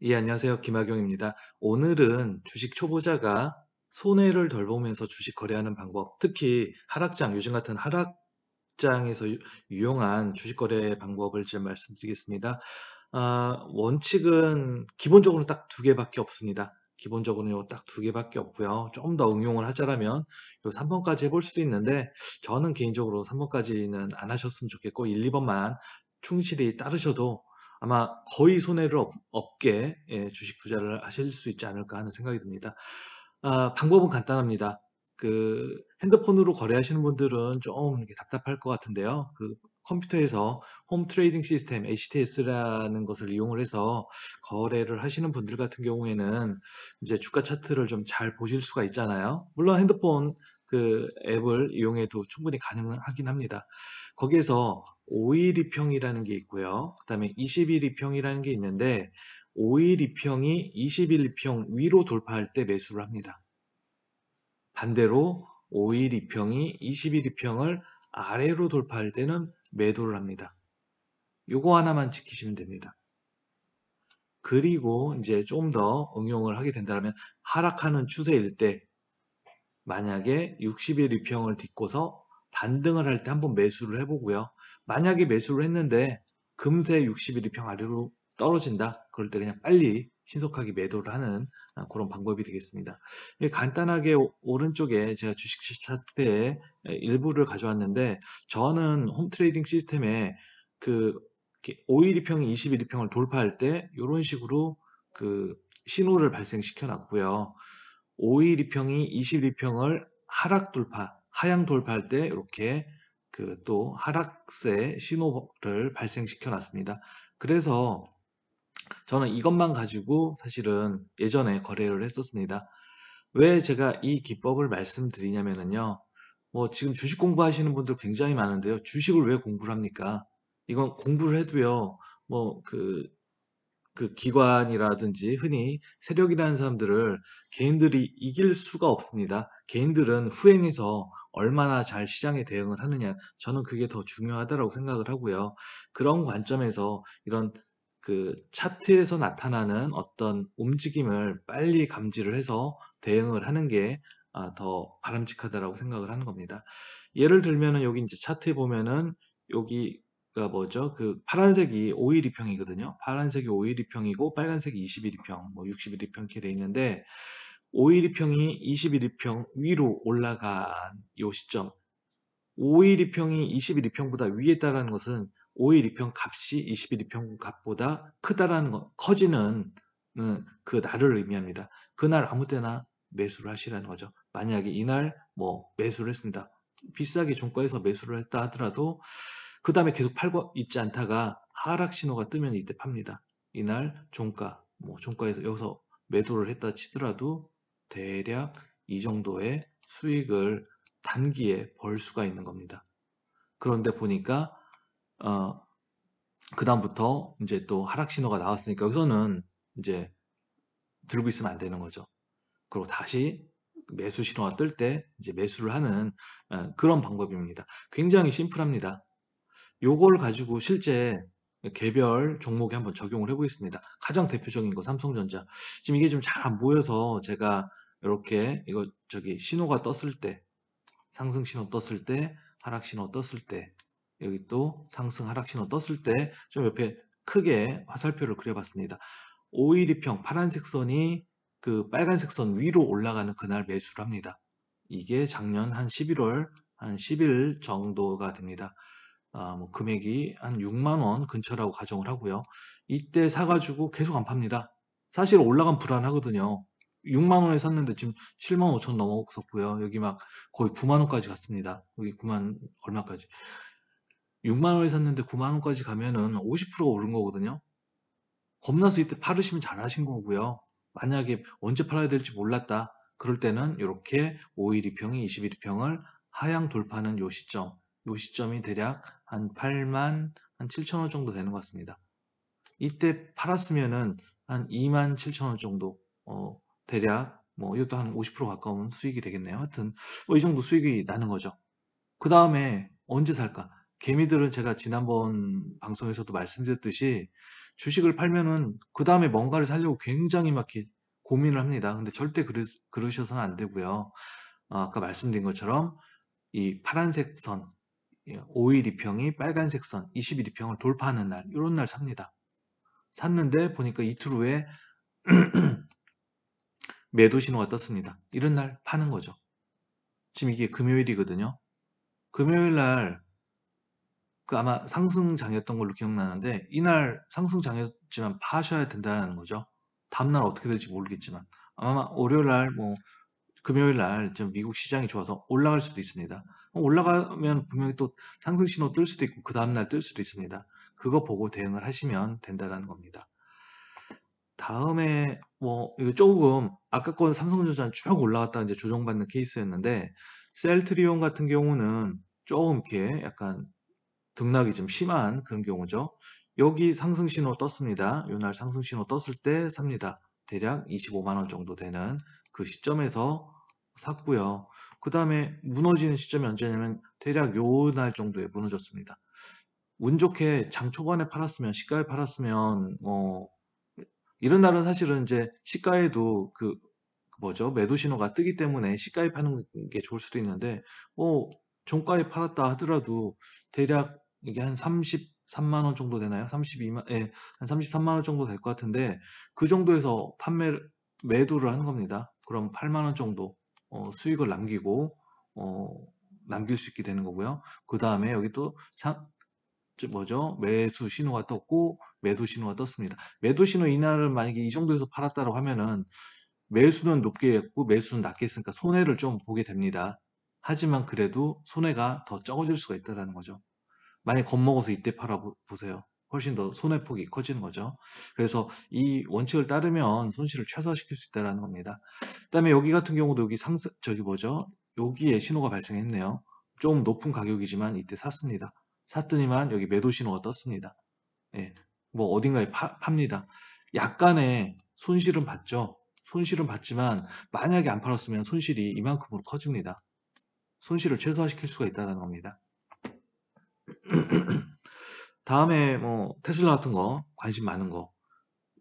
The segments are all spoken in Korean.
예, 안녕하세요. 김학용입니다. 오늘은 주식 초보자가 손해를 덜 보면서 주식 거래하는 방법, 특히 하락장, 요즘 같은 하락장에서 유용한 주식 거래 방법을 좀 말씀드리겠습니다. 원칙은 기본적으로 딱 두 개밖에 없습니다. 기본적으로는 딱 두 개밖에 없고요. 좀 더 응용을 하자라면 요 3번까지 해볼 수도 있는데, 저는 개인적으로 3번까지는 안 하셨으면 좋겠고 1, 2번만 충실히 따르셔도 아마 거의 손해를 없게 주식 투자를 하실 수 있지 않을까 하는 생각이 듭니다. 방법은 간단합니다. 그 핸드폰으로 거래하시는 분들은 좀 이렇게 답답할 것 같은데요. 그 컴퓨터에서 홈 트레이딩 시스템 HTS라는 것을 이용을 해서 거래를 하시는 분들 같은 경우에는 이제 주가 차트를 좀 잘 보실 수가 있잖아요. 물론 핸드폰 그 앱을 이용해도 충분히 가능하긴 합니다. 거기에서 5일 이평이라는 게 있고요. 그다음에 20일 이평이라는 게 있는데 5일 이평이 20일 이평 위로 돌파할 때 매수를 합니다. 반대로 5일 이평이 20일 이평을 아래로 돌파할 때는 매도를 합니다. 요거 하나만 지키시면 됩니다. 그리고 이제 좀 더 응용을 하게 된다면 하락하는 추세일 때 만약에 60일 이평을 딛고서 반등을 할 때 한번 매수를 해보고요. 만약에 매수를 했는데 금세 60일 이평 아래로 떨어진다. 그럴 때 그냥 빨리 신속하게 매도를 하는 그런 방법이 되겠습니다. 간단하게 오른쪽에 제가 주식 차트의 일부를 가져왔는데 저는 홈 트레이딩 시스템에 그 5일 이평이 20일 이평을 돌파할 때 이런 식으로 그 신호를 발생시켜 놨고요. 5일 이평이 20일 이평을 하락 돌파, 하향 돌파할 때 이렇게 그 또 하락세 신호를 발생시켜 놨습니다. 그래서 저는 이것만 가지고 사실은 예전에 거래를 했었습니다. 왜 제가 이 기법을 말씀드리냐면요. 뭐 지금 주식 공부하시는 분들 굉장히 많은데요. 주식을 왜 공부를 합니까? 이건 공부를 해도요. 그 기관이라든지 흔히 세력이라는 사람들을 개인들이 이길 수가 없습니다. 개인들은 후행해서 얼마나 잘 시장에 대응을 하느냐, 저는 그게 더 중요하다고 생각을 하고요. 그런 관점에서 이런 그 차트에서 나타나는 어떤 움직임을 빨리 감지를 해서 대응을 하는 게 더 바람직하다라고 생각을 하는 겁니다. 예를 들면은 여기 이제 차트에 보면은 여기가 뭐죠? 그 파란색이 5일 이평이거든요. 파란색이 5일 이평이고 빨간색이 20일 이평, 뭐 60일 이평 이렇게 돼 있는데 5일 이평이 20일 이평 위로 올라간 요 시점, 5일 이평이 20일 이평보다 위에 있다라는 것은 5일 이평 값이 20일 이평 값보다 크다라는 거, 커지는 그 날을 의미합니다. 그날 아무 때나 매수를 하시라는 거죠. 만약에 이날 뭐 매수를 했습니다. 비싸게 종가에서 매수를 했다 하더라도 그 다음에 계속 팔고 있지 않다가 하락 신호가 뜨면 이때 팝니다. 이날 종가, 뭐 종가에서 여기서 매도를 했다 치더라도 대략 이 정도의 수익을 단기에 벌 수가 있는 겁니다. 그런데 보니까 어, 그다음부터 이제 또 하락 신호가 나왔으니까 여기서는 이제 들고 있으면 안 되는 거죠. 그리고 다시 매수 신호가 뜰 때 이제 매수를 하는 그런 방법입니다. 굉장히 심플합니다. 요걸 가지고 실제 개별 종목에 한번 적용을 해보겠습니다. 가장 대표적인 거 삼성전자. 지금 이게 좀 잘 안 보여서 제가 이렇게 이거 저기 신호가 떴을 때 상승 신호 떴을 때, 하락 신호 떴을 때, 여기 또 상승 하락 신호 떴을 때 좀 옆에 크게 화살표를 그려봤습니다. 5일 이평 파란색 선이 그 빨간색 선 위로 올라가는 그날 매수를 합니다. 이게 작년 한 11월 한 10일 정도가 됩니다. 뭐 금액이 한 6만 원 근처라고 가정을 하고요. 이때 사가지고 계속 안 팝니다. 사실 올라가면 불안하거든요. 6만 원에 샀는데 지금 7만 5천 넘었었고요. 여기 막 거의 9만 원까지 갔습니다. 여기 9만 얼마까지. 6만 원에 샀는데 9만 원까지 가면은 50%가 오른 거거든요. 겁나서 이때 팔으시면 잘하신 거고요. 만약에 언제 팔아야 될지 몰랐다. 그럴 때는 이렇게 5일 이평이 20일 이평을 하향 돌파하는 요 시점이 대략 한 8만 한 7천 원 정도 되는 것 같습니다. 이때 팔았으면은 한 2만 7천 원 정도, 대략 뭐 이것도 한 50% 가까운 수익이 되겠네요. 하여튼 뭐 이 정도 수익이 나는 거죠. 그 다음에 언제 살까? 개미들은 제가 지난번 방송에서도 말씀드렸듯이 주식을 팔면은 그 다음에 뭔가를 사려고 굉장히 막 이렇게 고민을 합니다. 근데 절대 그러셔서는 안 되고요. 아까 말씀드린 것처럼 이 파란색 선, 5일 이평이 빨간색 선, 20일 이평을 돌파하는 날, 이런 날 삽니다. 샀는데 보니까 이틀 후에 매도 신호가 떴습니다. 이런 날 파는 거죠. 지금 이게 금요일이거든요. 금요일 날 그 아마 상승장이었던 걸로 기억나는데 이날 상승장이었지만 파셔야 된다는 거죠. 다음날 어떻게 될지 모르겠지만 아마 월요일 날 뭐 금요일 날 좀 미국 시장이 좋아서 올라갈 수도 있습니다. 올라가면 분명히 또 상승 신호 뜰 수도 있고 그 다음날 뜰 수도 있습니다. 그거 보고 대응을 하시면 된다는 겁니다. 다음에 뭐 이거 조금 아까 건 삼성전자 쭉 올라갔다가 이제 조정받는 케이스였는데 셀트리온 같은 경우는 조금 이렇게 약간 등락이 좀 심한 그런 경우죠. 여기 상승 신호 떴습니다. 요날 상승 신호 떴을 때 삽니다. 대략 25만 원 정도 되는 그 시점에서 샀고요. 그 다음에 무너지는 시점이 언제냐면 대략 요 날 정도에 무너졌습니다. 운 좋게 장 초반에 팔았으면 시가에 팔았으면 이런 날은 사실은 이제 시가에도 그 뭐죠? 매도 신호가 뜨기 때문에 시가에 파는 게 좋을 수도 있는데 종가에 팔았다 하더라도 대략 이게 한 33만 원 정도 되나요? 32만 한 33만 원 정도 될 것 같은데 그 정도에서 매도를 하는 겁니다. 그럼 8만 원 정도 수익을 남기고 어, 남길 수 있게 되는 거고요. 그 다음에 여기 또 뭐죠? 매수 신호가 떴고 매도 신호가 떴습니다. 매도 신호 이날은 만약에 이 정도에서 팔았다고 하면은 매수는 높게 했고 매수는 낮게 했으니까 손해를 좀 보게 됩니다. 하지만 그래도 손해가 더 적어질 수가 있다는 거죠. 만약 겁먹어서 이때 팔아보세요. 훨씬 더 손해폭이 커지는 거죠. 그래서 이 원칙을 따르면 손실을 최소화시킬 수 있다는 겁니다. 그 다음에 여기 같은 경우도 여기 저기 뭐죠? 여기에 신호가 발생했네요. 좀 높은 가격이지만 이때 샀습니다. 샀더니만 여기 매도 신호가 떴습니다. 예, 뭐 어딘가에 팝니다. 약간의 손실은 봤죠. 손실은 봤지만 만약에 안 팔았으면 손실이 이만큼으로 커집니다. 손실을 최소화시킬 수가 있다는 겁니다. 다음에 뭐 테슬라 같은 거 관심 많은 거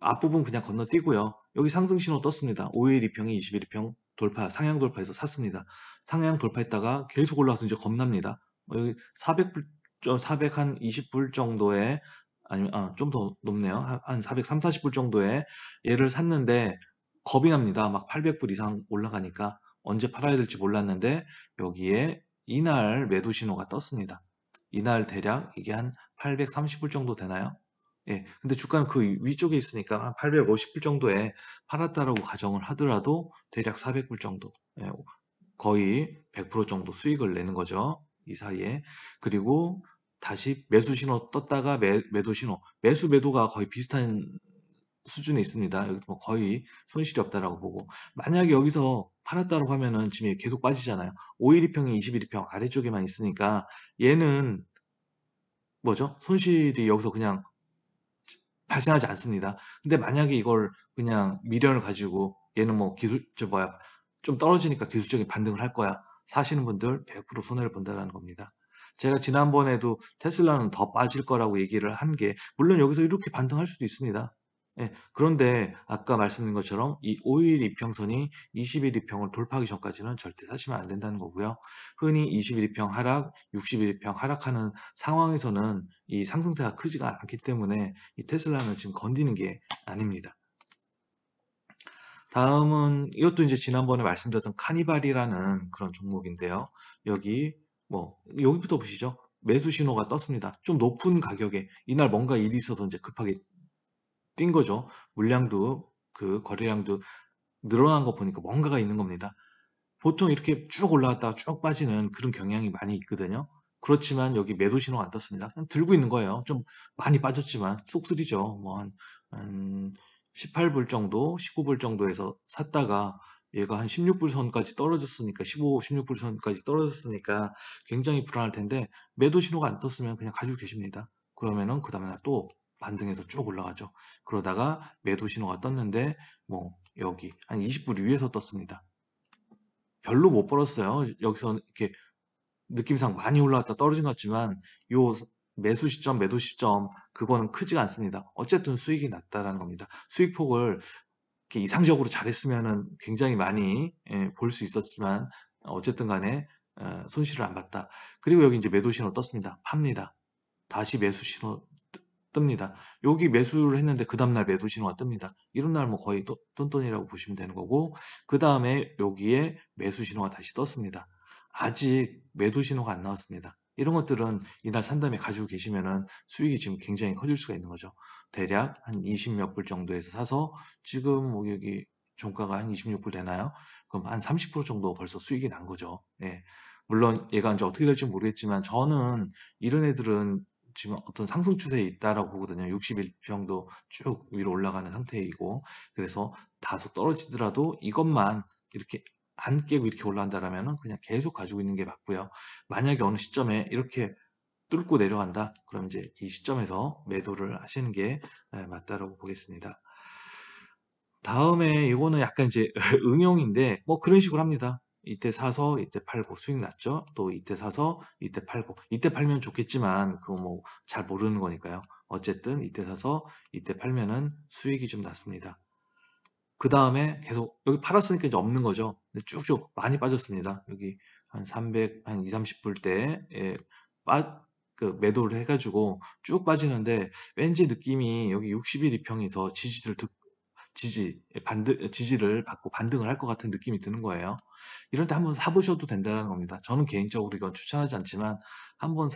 앞부분 그냥 건너뛰고요. 여기 상승 신호 떴습니다. 5일 이평이 21일 이평 돌파, 상향 돌파해서 샀습니다. 상향 돌파했다가 계속 올라와서 이제 겁납니다. 여기 400불, 400한 20불 정도에 아니면 좀 더 높네요. 한 430, 40불 정도에 얘를 샀는데 겁이 납니다. 막 800불 이상 올라가니까 언제 팔아야 될지 몰랐는데 여기에 이날 매도 신호가 떴습니다. 이날 대략 이게 한 830불 정도 되나요? 예, 근데 주가는 그 위쪽에 있으니까 한 850불 정도에 팔았다라고 가정을 하더라도 대략 400불 정도, 예, 거의 100% 정도 수익을 내는 거죠. 이 사이에. 그리고 다시 매수 신호 떴다가 매도 신호, 매도가 거의 비슷한 수준에 있습니다. 여기 뭐 거의 손실이 없다라고 보고 만약에 여기서 팔았다고 하면은 지금 계속 빠지잖아요. 5일 이평이 21일 이평 아래쪽에만 있으니까 얘는 뭐죠? 손실이 여기서 그냥 발생하지 않습니다. 근데 만약에 이걸 그냥 미련을 가지고 얘는 뭐 좀 떨어지니까 기술적인 반등을 할 거야. 사시는 분들 100% 손해를 본다는 겁니다. 제가 지난번에도 테슬라는 더 빠질 거라고 얘기를 한 게 물론 여기서 이렇게 반등할 수도 있습니다. 예, 그런데 아까 말씀드린 것처럼 이 5일 이평선이 20일 이평을 돌파하기 전까지는 절대 사시면 안 된다는 거고요. 흔히 20일 이평 하락, 60일 이평 하락하는 상황에서는 이 상승세가 크지가 않기 때문에 이 테슬라는 지금 건드는 게 아닙니다. 다음은 이것도 이제 지난번에 말씀드렸던 카니발이라는 그런 종목인데요. 여기 여기부터 보시죠. 매수 신호가 떴습니다. 좀 높은 가격에 이날 뭔가 일이 있어서 이제 급하게 뛴 거죠. 물량도 그 거래량도 늘어난 거 보니까 뭔가가 있는 겁니다. 보통 이렇게 쭉 올라갔다가 쭉 빠지는 그런 경향이 많이 있거든요. 그렇지만 여기 매도 신호가 안 떴습니다. 그냥 들고 있는 거예요. 좀 많이 빠졌지만 쏙쓰리죠. 한 18불 정도, 19불 정도에서 샀다가 얘가 한 16불 선까지 떨어졌으니까 15, 16불 선까지 떨어졌으니까 굉장히 불안할 텐데 매도 신호가 안 떴으면 그냥 가지고 계십니다. 그러면은 그 다음날 또 반등해서 쭉 올라가죠. 그러다가 매도 신호가 떴는데 여기 한 20불 위에서 떴습니다. 별로 못 벌었어요. 여기서 이렇게 느낌상 많이 올라갔다 떨어진 것 같지만 요 매수 시점, 매도 시점 그거는 크지가 않습니다. 어쨌든 수익이 났다라는 겁니다. 수익폭을 이렇게 이상적으로 잘했으면은 굉장히 많이 볼 수 있었지만 어쨌든 간에 손실을 안 봤다. 그리고 여기 이제 매도 신호 떴습니다. 팝니다. 다시 매수 신호 뜹니다. 여기 매수를 했는데 그 다음날 매도 신호가 뜹니다. 이런 날 뭐 거의 똔똔이라고 보시면 되는 거고, 그 다음에 여기에 매수 신호가 다시 떴습니다. 아직 매도 신호가 안 나왔습니다. 이런 것들은 이날 산 다음에 가지고 계시면은 수익이 지금 굉장히 커질 수가 있는 거죠. 대략 한 20 몇 불 정도에서 사서 지금 뭐 여기 종가가 한 26불 되나요? 그럼 한 30% 정도 벌써 수익이 난 거죠. 예. 물론 얘가 이제 어떻게 될지 모르겠지만 저는 이런 애들은 지금 어떤 상승 추세에 있다라고 보거든요. 61평도 쭉 위로 올라가는 상태이고, 그래서 다소 떨어지더라도 이것만 이렇게 안 깨고 이렇게 올라간다라면은 그냥 계속 가지고 있는 게 맞고요. 만약에 어느 시점에 이렇게 뚫고 내려간다, 그럼 이제 이 시점에서 매도를 하시는 게 맞다라고 보겠습니다. 다음에 이거는 약간 이제 응용인데 뭐 그런 식으로 합니다. 이때 사서 이때 팔고 수익 났죠. 또 이때 사서 이때 팔고, 이때 팔면 좋겠지만 그거 뭐 잘 모르는 거니까요. 어쨌든 이때 사서 이때 팔면은 수익이 좀 났습니다. 그 다음에 계속 여기 팔았으니까 이제 없는 거죠. 근데 쭉쭉 많이 빠졌습니다. 여기 한 300, 한 2, 30불 때 그 매도를 해가지고 쭉 빠지는데 왠지 느낌이 여기 60일 이평이 더 지지를 받고 반등을 할 것 같은 느낌이 드는 거예요. 이럴 때 한번 사보셔도 된다는 겁니다. 저는 개인적으로 이건 추천하지 않지만 한번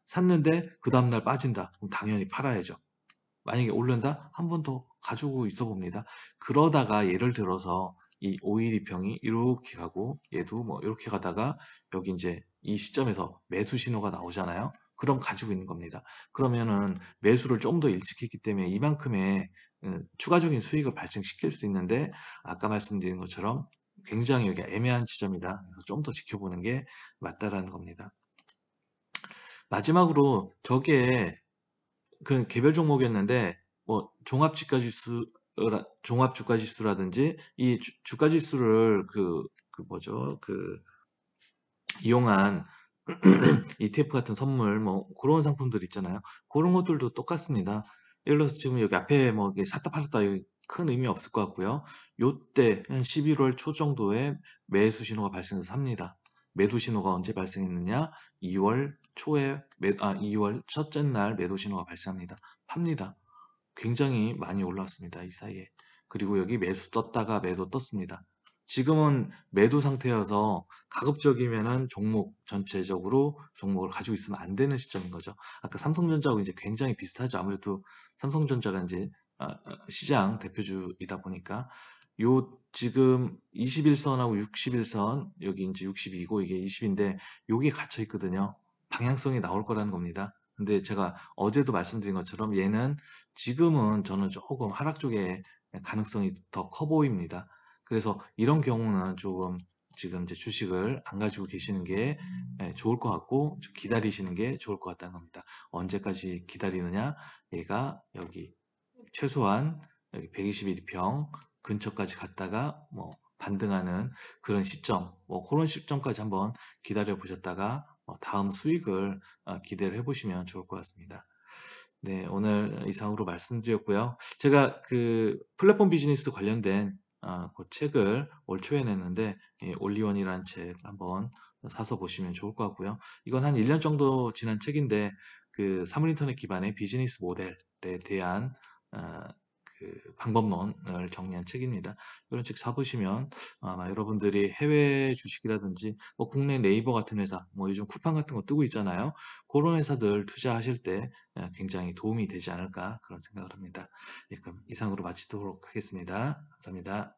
샀는데 그 다음날 빠진다. 그럼 당연히 팔아야죠. 만약에 오른다? 한 번 더 가지고 있어 봅니다. 그러다가 예를 들어서 이 5일 이평이 이렇게 가고 얘도 뭐 이렇게 가다가 여기 이제 이 시점에서 매수 신호가 나오잖아요. 그럼 가지고 있는 겁니다. 그러면은 매수를 좀 더 일찍 했기 때문에 이만큼의 추가적인 수익을 발생시킬 수 있는데, 아까 말씀드린 것처럼 굉장히 여기 애매한 지점이다. 그래서 좀 더 지켜보는 게 맞다라는 겁니다. 마지막으로 저게 그 개별 종목이었는데 뭐 종합주가지수라든지 이 주가지수를 그 뭐죠, 그 이용한 ETF 같은 선물 뭐 그런 상품들 있잖아요. 그런 것들도 똑같습니다. 예를 들어서 지금 여기 앞에 뭐 이게 샀다 팔았다 여기 큰 의미 없을 것 같고요. 요때 한 11월 초 정도에 매수 신호가 발생해서 삽니다. 매도 신호가 언제 발생했느냐? 2월 초에 2월 첫째 날 매도 신호가 발생합니다. 팝니다. 굉장히 많이 올라왔습니다. 이 사이에. 그리고 여기 매수 떴다가 매도 떴습니다. 지금은 매도 상태여서 가급적이면은 종목 전체적으로 종목을 가지고 있으면 안 되는 시점인 거죠. 아까 삼성전자하고 이제 굉장히 비슷하죠. 아무래도 삼성전자가 이제 시장 대표주이다 보니까 요 지금 21선하고 61선, 여기 이제 60이고 이게 20인데 요게 갇혀 있거든요. 방향성이 나올 거라는 겁니다. 근데 제가 어제도 말씀드린 것처럼 얘는 지금은 저는 조금 하락 쪽에 가능성이 더 커 보입니다. 그래서 이런 경우는 조금 지금 이제 주식을 안 가지고 계시는 게 좋을 것 같고, 기다리시는 게 좋을 것 같다는 겁니다. 언제까지 기다리느냐? 얘가 여기 최소한 여기 121평 근처까지 갔다가 뭐 반등하는 그런 시점, 뭐 그런 시점까지 한번 기다려 보셨다가 다음 수익을 기대를 해보시면 좋을 것 같습니다. 네, 오늘 이상으로 말씀드렸고요. 제가 그 플랫폼 비즈니스 관련된 그 책을 올 초에 냈는데, 올리원이라는 책 한번 사서 보시면 좋을 것 같고요. 이건 한 1년 정도 지난 책인데 그 사물인터넷 기반의 비즈니스 모델에 대한 어, 그 방법론을 정리한 책입니다. 이런 책 사보시면 아마 여러분들이 해외 주식이라든지 뭐 국내 네이버 같은 회사, 뭐 요즘 쿠팡 같은 거 뜨고 있잖아요. 그런 회사들 투자하실 때 굉장히 도움이 되지 않을까 그런 생각을 합니다. 예, 그럼 이상으로 마치도록 하겠습니다. 감사합니다.